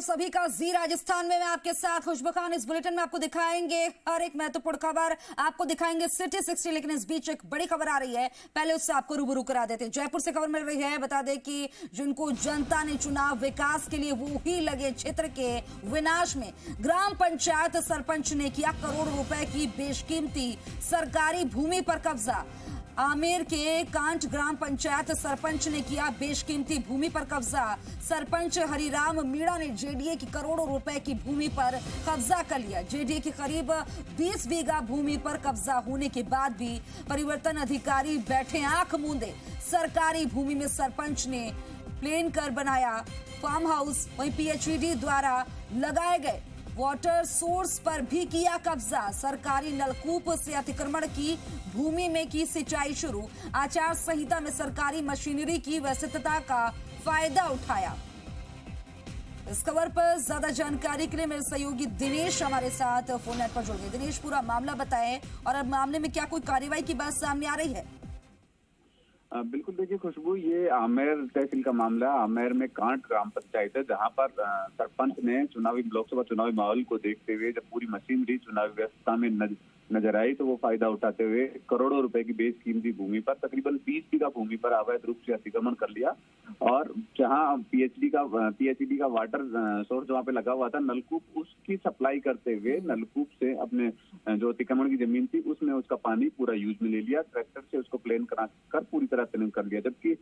सभी का जी राजस्थान में मैं आपके साथ खुशबू खान। इस बुलेटिन में आपको दिखाएंगे हर एक महत्वपूर्ण खबर, आपको दिखाएंगे सिटी 60। लेकिन इस बीच एक बड़ी खबर आ रही है, पहले उससे आपको रूबरू करा देते हैं। जयपुर से खबर मिल रही है, बता दें कि जिनको जनता ने चुना विकास के लिए वो ही लगे क्षेत्र के विनाश में। ग्राम पंचायत सरपंच ने किया करोड़ों रुपए की बेशकीमती सरकारी भूमि पर कब्जा। आमेर के कांट ग्राम पंचायत सरपंच ने किया बेशकीमती भूमि पर कब्जा। सरपंच हरिराम मीणा ने जेडीए की करोड़ों रुपए की भूमि पर कब्जा कर लिया। जेडीए की करीब 20 बीघा भूमि पर कब्जा होने के बाद भी परिवर्तन अधिकारी बैठे आंख मूंदे। सरकारी भूमि में सरपंच ने प्लेन कर बनाया फार्म हाउस, वहीं पीएचईडी द्वारा लगाए गए वाटर सोर्स पर भी किया कब्जा। सरकारी नलकूप से अतिक्रमण की भूमि में की सिंचाई शुरू। आचार संहिता में सरकारी मशीनरी की व्यस्तता का फायदा उठाया। इस खबर पर ज्यादा जानकारी के लिए मेरे सहयोगी दिनेश हमारे साथ फोन नेट पर जुड़ गए। दिनेश, पूरा मामला बताएं और अब मामले में क्या कोई कार्रवाई की बात सामने आ रही है? बिल्कुल, देखिए खुशबू, ये आमेर तहसील का मामला है। आमेर में कांट ग्राम पंचायत है, जहां पर सरपंच ने लोकसभा चुनावी माहौल को देखते हुए जब पूरी मशीनरी चुनावी व्यवस्था में नजर आई तो वो फायदा उठाते हुए करोड़ों रुपए की बेशकीमती भूमि पर तकरीबन 20 बीघा भूमि पर अवैध रूप से अतिक्रमण कर लिया। और जहां पीएचईडी का वाटर सोर्स वहां पे लगा हुआ था, नलकूप, उसकी सप्लाई करते हुए नलकूप से अपने जो अतिक्रमण की जमीन थी उसमें उसका पानी पूरा यूज में ले लिया। ट्रैक्टर से उसको प्लेन करा कर पूरी तरह प्लेन कर लिया। जबकि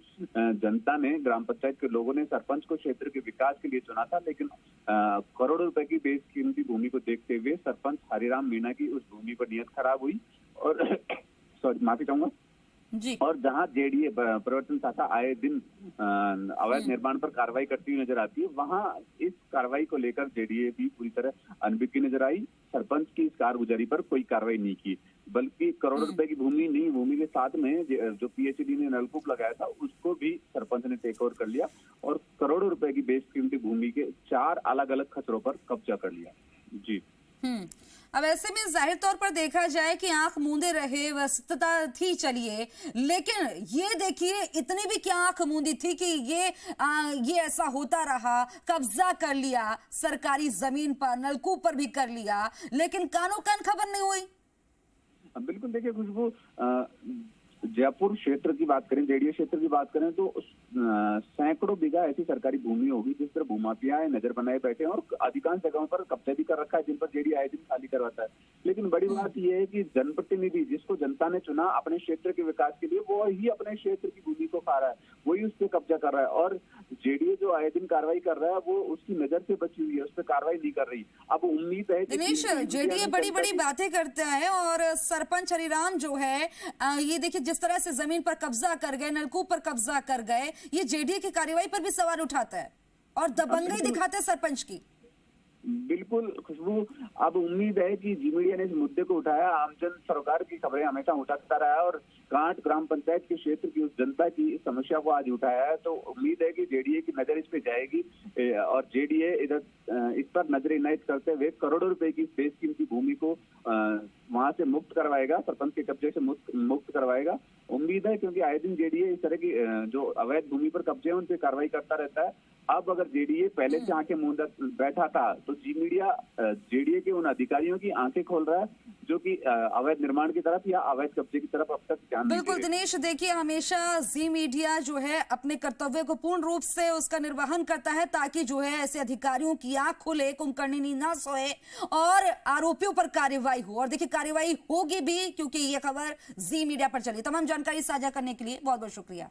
जनता ने, ग्राम पंचायत के लोगों ने सरपंच को क्षेत्र के विकास के लिए चुना था, लेकिन करोड़ों रुपए की बेशकीमती भूमि को देखते हुए सरपंच हरिराम मीणा की उस भूमि पर नियत खराब हुई और माफी चाहूंगा जी। और जहां जेडीए प्रवर्तन शाखा आए दिन अवैध निर्माण पर कार्रवाई करती हुई नजर आती है, वहां इस कार्रवाई को लेकर जेडीए भी पूरी तरह अनभिज्ञ नजर आई। सरपंच की इस कारगुजारी पर कोई कार्रवाई नहीं की, बल्कि करोड़ों रुपए की भूमि के साथ में जो पीएचईडी ने नलकूप लगाया था उसको भी सरपंच ने टेक ओवर कर लिया और करोड़ों रुपए की बेशकीमती भूमि के 4 अलग अलग खसरों पर कब्जा कर लिया। जी। अब ऐसे में जाहिर तौर पर देखा जाए कि आंख मूंदे रहे, व्यस्तता थी चलिए, लेकिन ये देखिए इतनी भी क्या आंख मूंदी थी कि ये ऐसा होता रहा, कब्जा कर लिया सरकारी जमीन पर, नलकूप पर भी कर लिया, लेकिन कानो कान खबर नहीं हुई। बिल्कुल, देखिए खुशबू, जयपुर क्षेत्र की बात करें, जेडीए क्षेत्र की बात करें तो सैकड़ों बीघा ऐसी सरकारी भूमि होगी जिस पर भूमाफिया नजर बनाए बैठे हैं और अधिकांश जगहों पर कब्जा भी कर रखा है, जिन पर जेडीए आए दिन खाली करवाता है। लेकिन बड़ी बात यह है कि जनप्रतिनिधि, जिसको जनता ने चुना अपने क्षेत्र के विकास के लिए, वो ही अपने क्षेत्र की भूमि को खा रहा है, वही उस पर कब्जा कर रहा है। और जेडीए जो आए दिन कार्रवाई कर रहा है वो उसकी नजर से बची हुई है, उस पर कार्रवाई नहीं कर रही। अब उम्मीद है दिनेश, जेडीए बड़ी बड़ी बातें करता है और सरपंच हरिराम जो है ये देखिए जिस तरह से जमीन पर कब्जा कर गए, नलकूप पर कब्जा कर गए, ये जेडीए की कार्रवाई पर भी सवाल उठाता है और दबंगई दिखाते हैं सरपंच की। बिल्कुल खुशबू, अब उम्मीद है कि जी मीडिया ने इस मुद्दे को उठाया। आमजन सरोकार की खबरें हमेशा उठाता रहा है और कांट ग्राम पंचायत के क्षेत्र की उस जनता की समस्या को आज उठाया है, तो उम्मीद है कि जेडीए की नजर इस पे जाएगी और जेडीए इधर इस पर नजर इनायत करते हुए करोड़ों रुपए की बेशकीमती भूमि को वहां से मुक्त करवाएगा, सरपंच के कब्जे से मुक्त करवाएगा। उम्मीद है, क्योंकि आए दिन जेडीए इस तरह की जो अवैध भूमि पर कब्जे हैं उन पे कार्रवाई करता रहता है। अब अगर जेडीए पहले से आंखें मूंद बैठा था तो जी मीडिया जेडीए के उन अधिकारियों की आंखें खोल रहा है जो कि अवैध निर्माण की तरफ या अवैध कब्जे की तरफ अब तक ध्यान नहीं दे रहे। बिल्कुल दिनेश, देखिए हमेशा जी मीडिया जो है अपने कर्तव्य को पूर्ण रूप से उसका निर्वहन करता है ताकि जो है ऐसे अधिकारियों की आंख खुले, कुंभकर्णी नींद ना सोए और आरोपियों पर कार्रवाई हो। और देखिए कार्रवाई होगी भी, क्योंकि ये खबर जी मीडिया पर चली। तमाम जानकारी साझा करने के लिए बहुत बहुत शुक्रिया।